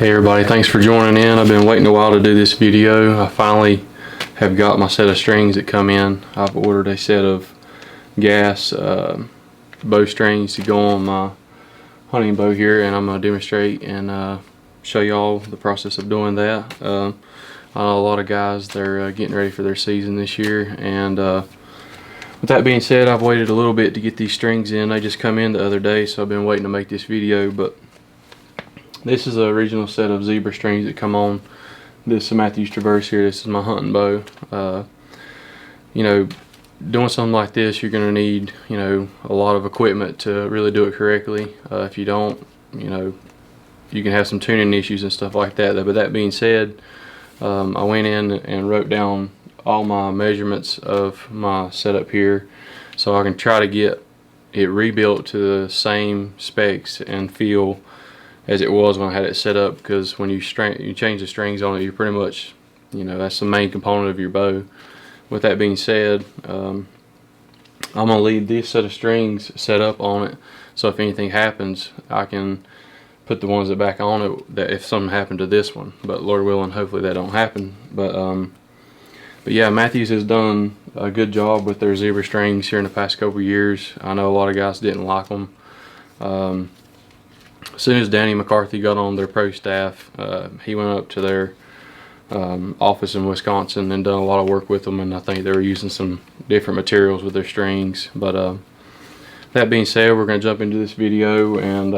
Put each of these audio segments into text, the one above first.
Hey everybody, thanks for joining in. I've been waiting a while to do this video. I finally have got my set of strings that come in. I've ordered a set of gas bowstrings to go on my hunting bow here, and I'm going to demonstrate and show y'all the process of doing that. I know a lot of guys, they're getting ready for their season this year, and with that being said, I've waited a little bit to get these strings in. They just come in the other day, so I've been waiting to make this video. But this is the original set of zebra strings that come on this Matthews Traverse here. This is my hunting bow. You know, doing something like this, you're going to need, you know, a lot of equipment to really do it correctly. If you don't, you know, you can have some tuning issues and stuff like that. But that being said, I went in and wrote down all my measurements of my setup here, so I can try to get it rebuilt to the same specs and feel as it was when I had it set up. Because when you change the strings on it, you pretty much, you know, that's the main component of your bow. With that being said, I'm gonna leave this set of strings set up on it, so if anything happens, I can put the ones that back on it, that if something happened to this one. But Lord willing, hopefully that don't happen. But yeah, Matthews has done a good job with their zebra strings here in the past couple years. I know a lot of guys didn't like them. As soon as Danny McCarthy got on their pro staff, he went up to their office in Wisconsin and done a lot of work with them, and I think they were using some different materials with their strings. But that being said, we're going to jump into this video, and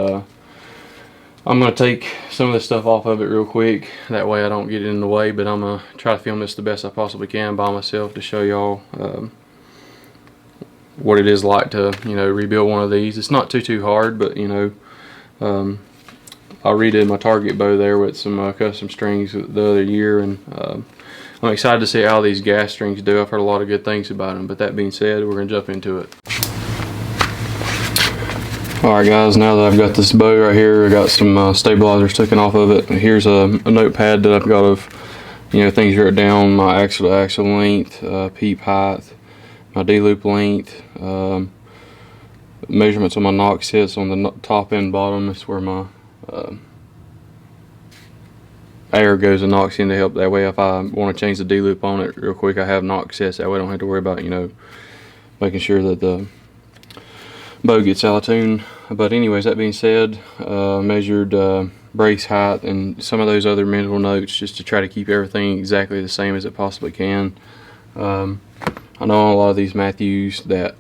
I'm going to take some of this stuff off of it real quick. That way I don't get it in the way, but I'm going to try to film this the best I possibly can by myself to show y'all what it is like to, you know, rebuild one of these. It's not too hard, but you know, I redid my target bow there with some custom strings the other year, and I'm excited to see how these gas strings do. I've heard a lot of good things about them. But that being said, we're going to jump into it. Alright guys, now that I've got this bow right here, I got some stabilizers taken off of it. Here's a notepad that I've got of, you know, things written down: my axle to axle length, peep height, my D-loop length, measurements on my knock sets on the top and bottom. That's where my air goes and knocks in to help. That way if I want to change the D-loop on it real quick, I have knock sets. That way I don't have to worry about, you know, making sure that the bow gets out of tune. But anyways, that being said, measured brace height and some of those other mental notes, just to try to keep everything exactly the same as it possibly can. I know a lot of these Matthews that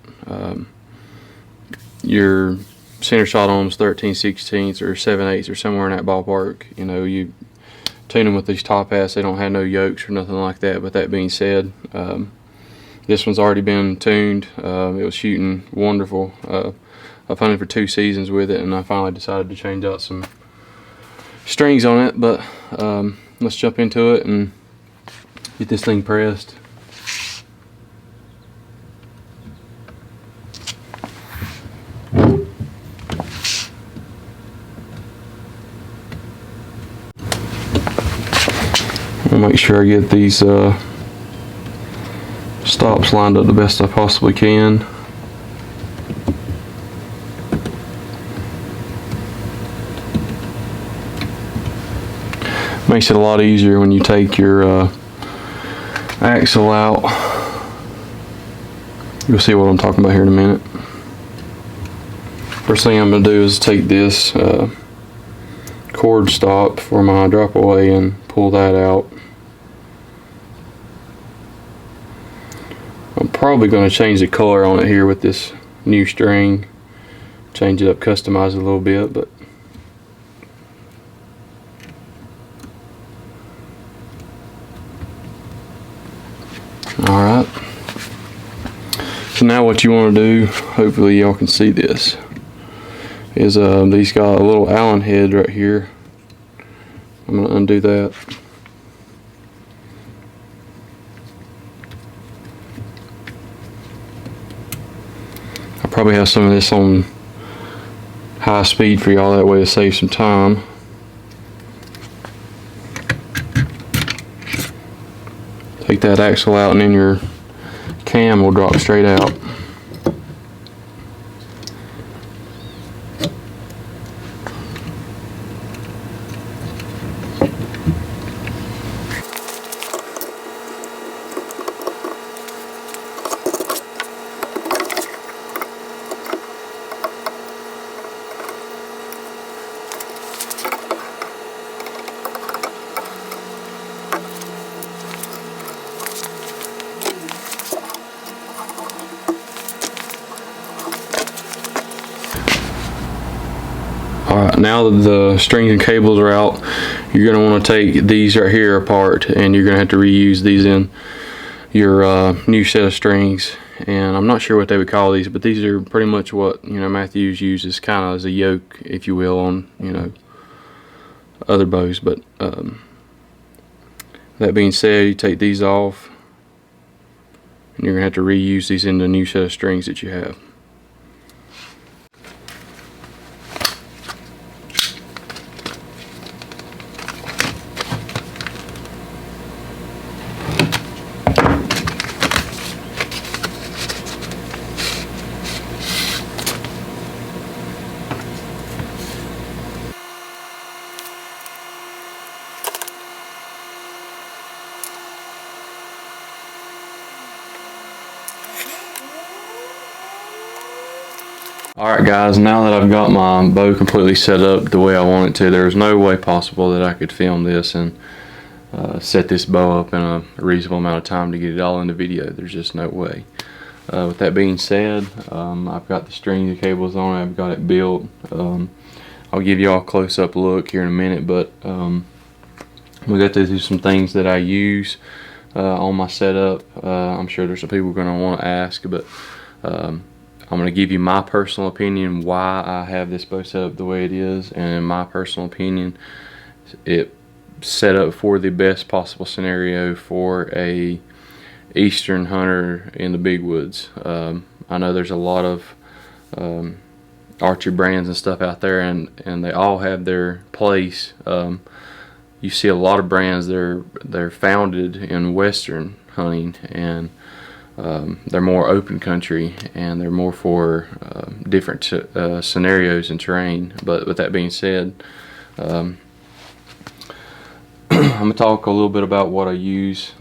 your center shot on them is 13/16 or 7/8 or somewhere in that ballpark. You know, you tune them with these top hats, they don't have no yokes or nothing like that. But that being said, this one's already been tuned. It was shooting wonderful. I've hunted for 2 seasons with it, and I finally decided to change out some strings on it. But let's jump into it and get this thing pressed. I'll make sure I get these stops lined up the best I possibly can. Makes it a lot easier when you take your axle out. You'll see what I'm talking about here in a minute. First thing I'm going to do is take this cord stop for my drop away and pull that out. I'm probably going to change the color on it here with this new string. Change it up, customize it a little bit, but alright. So now what you want to do, hopefully y'all can see this, is these got a little Allen head right here. I'm going to undo that. I probably have some of this on high speed for y'all, that way to save some time. Take that axle out, and then your cam will drop straight out. now that the strings and cables are out, you're going to want to take these right here apart, and you're going to have to reuse these in your new set of strings. And I'm not sure what they would call these, but these are pretty much what, you know, Matthews uses kind of as a yoke, if you will, on, you know, other bows. But that being said, you take these off, and you're gonna have to reuse these in the new set of strings that you have. Alright guys, now that I've got my bow completely set up the way I want it to, there's no way possible that I could film this and set this bow up in a reasonable amount of time to get it all in the video. There's just no way. With that being said, I've got the strings and cables on it, I've got it built. I'll give you all a close-up look here in a minute, but we got to do some things that I use on my setup. I'm sure there's some people going to want to ask, but I'm going to give you my personal opinion why I have this bow set up the way it is, and in my personal opinion, it set up for the best possible scenario for a eastern hunter in the big woods. I know there's a lot of archery brands and stuff out there, and they all have their place. You see a lot of brands, they're founded in western hunting, and they're more open country, and they're more for different scenarios and terrain. But with that being said, I'm going to talk a little bit about what I use,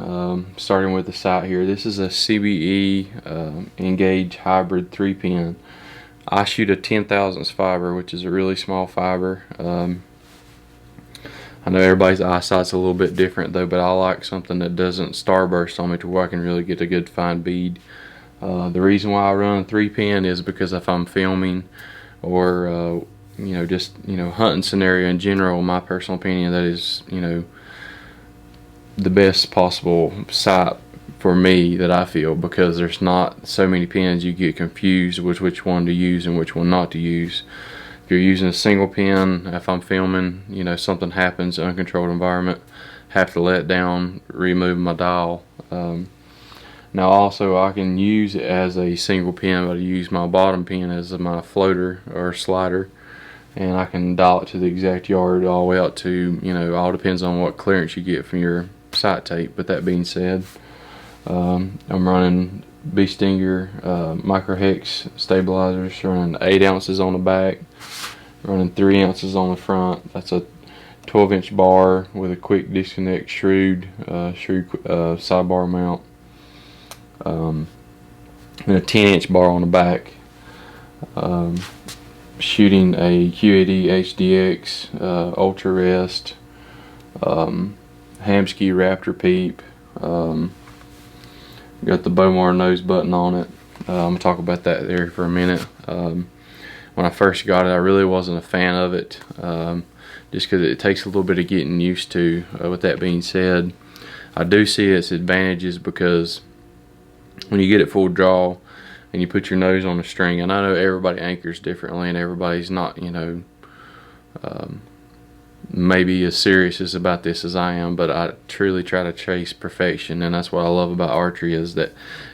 starting with the sight here. This is a CBE Engage Hybrid 3-pin. I shoot a 10,000ths fiber, which is a really small fiber. I know everybody's eyesight's a little bit different though, but I like something that doesn't starburst on me to where I can really get a good fine bead. The reason why I run 3-pin is because if I'm filming or you know, just, you know, hunting scenario in general, in my personal opinion, that is, you know, the best possible sight for me that I feel, because there's not so many pins you get confused with which one to use and which one not to use. If you're using a single pin, if I'm filming, you know, something happens, uncontrolled environment, have to let down, remove my dial. Now also I can use it as a single pin, but I use my bottom pin as my floater or slider, and I can dial it to the exact yard all the way out to, you know, all depends on what clearance you get from your sight tape. But that being said, I'm running Bee Stinger micro hex stabilizers, running 8 ounces on the back, running 3 ounces on the front. That's a 12-inch bar with a quick disconnect shrewd sidebar mount, and a 10-inch bar on the back. Shooting a QAD HDX Ultra Rest, Hamsky Raptor Peep. Got the Bowmar nose button on it. I'm going to talk about that there for a minute. When I first got it, I really wasn't a fan of it, just because it takes a little bit of getting used to. With that being said, I do see its advantages, because when you get it full draw and you put your nose on the string, and I know everybody anchors differently, and everybody's not, you know, maybe as serious as about this as I am, but I truly try to chase perfection, and that's what I love about archery, is that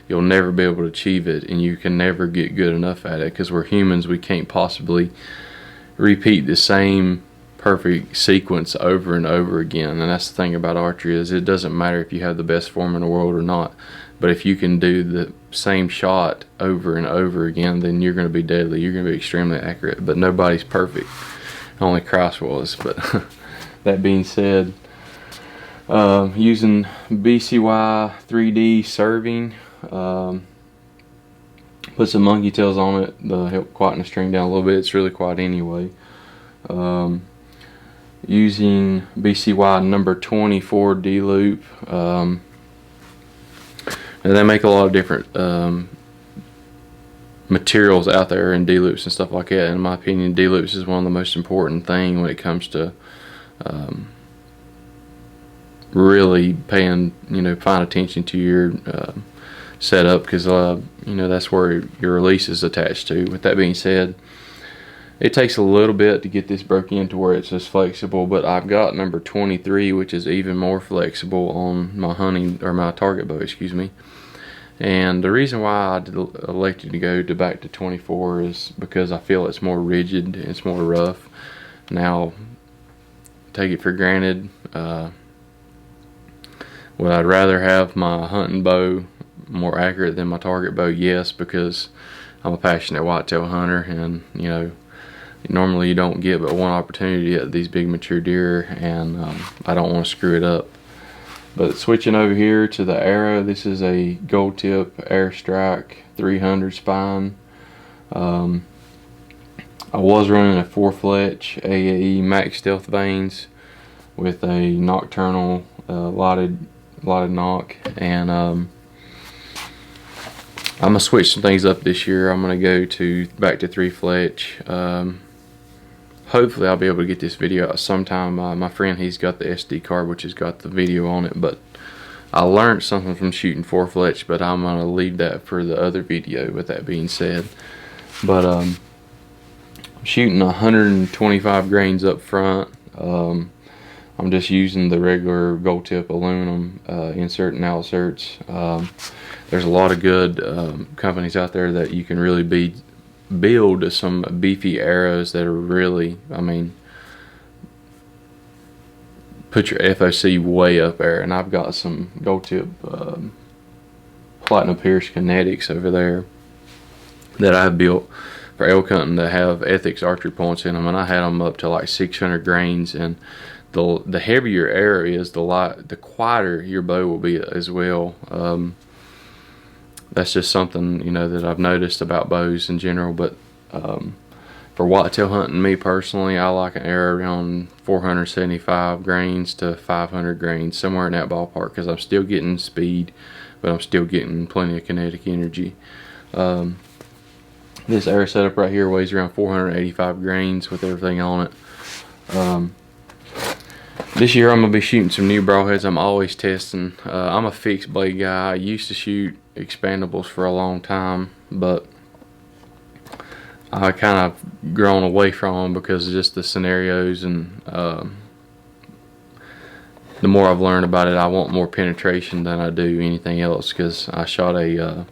you'll never be able to achieve it, and you can never get good enough at it, because we're humans. We can't possibly repeat the same perfect sequence over and over again. And that's the thing about archery, is it doesn't matter if you have the best form in the world or not, but if you can do the same shot over and over again, then you're going to be deadly. You're going to be extremely accurate. But nobody's perfect. Only Christ was. But that being said, using BCY 3D serving, put some monkey tails on it to help quieten the string down a little bit. It's really quiet anyway. Using BCY number 24 D loop. And they make a lot of different materials out there and D-loops and stuff like that. In my opinion, D-loops is one of the most important thing when it comes to really paying, fine attention to your setup, because that's where your release is attached to. With that being said, it takes a little bit to get this broke in to where it's as flexible, but I've got number 23, which is even more flexible on my hunting, or my target bow, excuse me. And the reason why I elected to go back to 24 is because I feel it's more rigid, it's more rough. Now, take it for granted, would I rather have my hunting bow more accurate than my target bow? Yes, because I'm a passionate whitetail hunter, and normally you don't get but one opportunity at these big mature deer, and I don't want to screw it up. But switching over here to the arrow, this is a gold tip Airstrike 300 spine. I was running a 4-fletch AAE max stealth vanes with a nocturnal lotted knock, and I'm gonna switch some things up this year. I'm gonna go back to 3-fletch. Hopefully I'll be able to get this video out sometime. My friend, he's got the SD card which has got the video on it, but I learned something from shooting 4-fletch, but I'm gonna leave that for the other video. With that being said, but I'm shooting 125 grains up front. I'm just using the regular gold tip aluminum insert and outserts. There's a lot of good companies out there that you can really build some beefy arrows that are really, put your FOC way up there. And I've got some gold tip Platinum Pierce Kinetics over there that I've built for elk hunting that have ethics archery points in them, and I had them up to like 600 grains. And the heavier your arrow is, the quieter your bow will be as well. That's just something that I've noticed about bows in general. But for whitetail hunting, me personally, I like an arrow around 475 grains to 500 grains, somewhere in that ballpark, because I'm still getting speed, but I'm still getting plenty of kinetic energy. This arrow setup right here weighs around 485 grains with everything on it. This year I'm going to be shooting some new broadheads. I'm always testing. I'm a fixed blade guy. I used to shoot expandables for a long time, but I kind of grown away from them because of just the scenarios, and the more I've learned about it, I want more penetration than I do anything else, because I shot a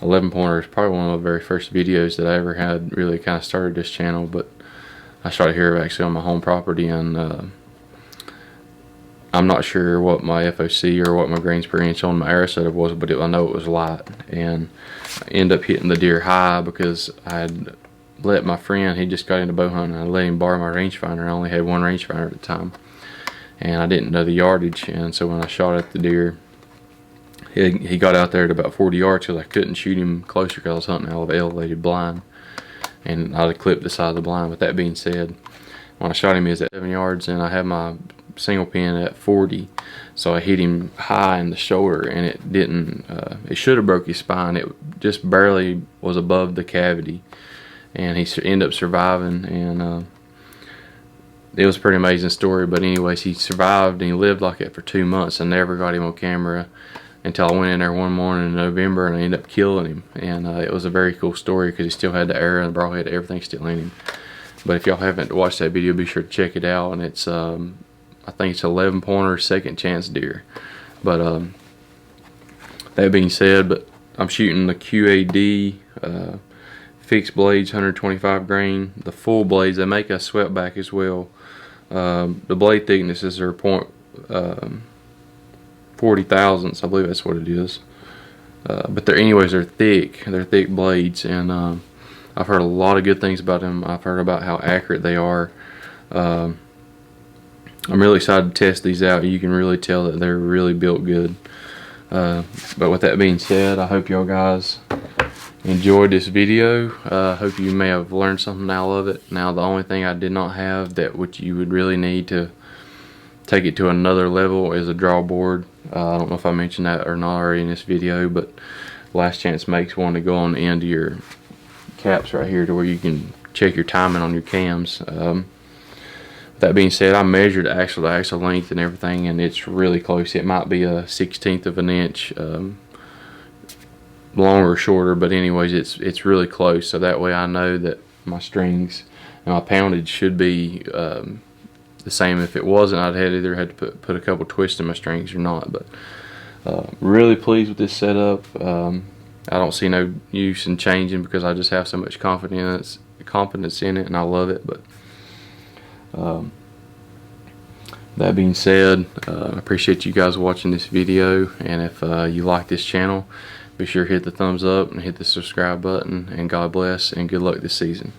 11 pointer. It's probably one of the very first videos that I ever had really kind of started this channel, but I shot it here actually on my home property, and I'm not sure what my FOC or what my grains per inch on my arrow setup was, but I know it was light, and I ended up hitting the deer high because I had let my friend, he just got into bow hunting, I let him borrow my rangefinder. I only had one rangefinder at the time, and I didn't know the yardage, and so when I shot at the deer, he got out there at about 40 yards because I couldn't shoot him closer because I was hunting out of elevated blind, and I'd have clipped the side of the blind. With that being said, when I shot him, he was at 7 yards, and I had my single pin at 40, so I hit him high in the shoulder, and it didn't, it should have broke his spine. It just barely was above the cavity, and he ended up surviving, and it was a pretty amazing story. But anyways, he survived, and he lived like it for 2 months. I never got him on camera until I went in there one morning in November, and I ended up killing him. And it was a very cool story because he still had the arrow and the broadhead, everything still in him. But if y'all haven't watched that video, be sure to check it out. And it's I think it's 11 pointer second chance deer. But that being said, but I'm shooting the QAD fixed blades, 125 grain. The full blades, they make a swept back as well. The blade thicknesses are 40 thousandths, I believe that's what it is. But they're thick. They're thick blades, and I've heard a lot of good things about them. I've heard about how accurate they are. I'm really excited to test these out. You can really tell that they're really built good. But with that being said, I hope y'all guys enjoyed this video. Hope you may have learned something out of it. Now, the only thing I did not have that which you would really need to take it to another level is a draw board. I don't know if I mentioned that or not already in this video, but Last Chance makes one to go on the end of your caps right here to where you can check your timing on your cams. That being said, I measured the axle to axle length and everything, and it's really close. It might be a 1/16 of an inch longer or shorter, but anyways, it's really close. So that way I know that my strings and my poundage should be the same. If it wasn't, I'd either had to put a couple twists in my strings or not. But really pleased with this setup. I don't see no use in changing because I just have so much confidence in it, and I love it. But that being said, I appreciate you guys watching this video, and if you like this channel, be sure to hit the thumbs up and hit the subscribe button, and God bless and good luck this season.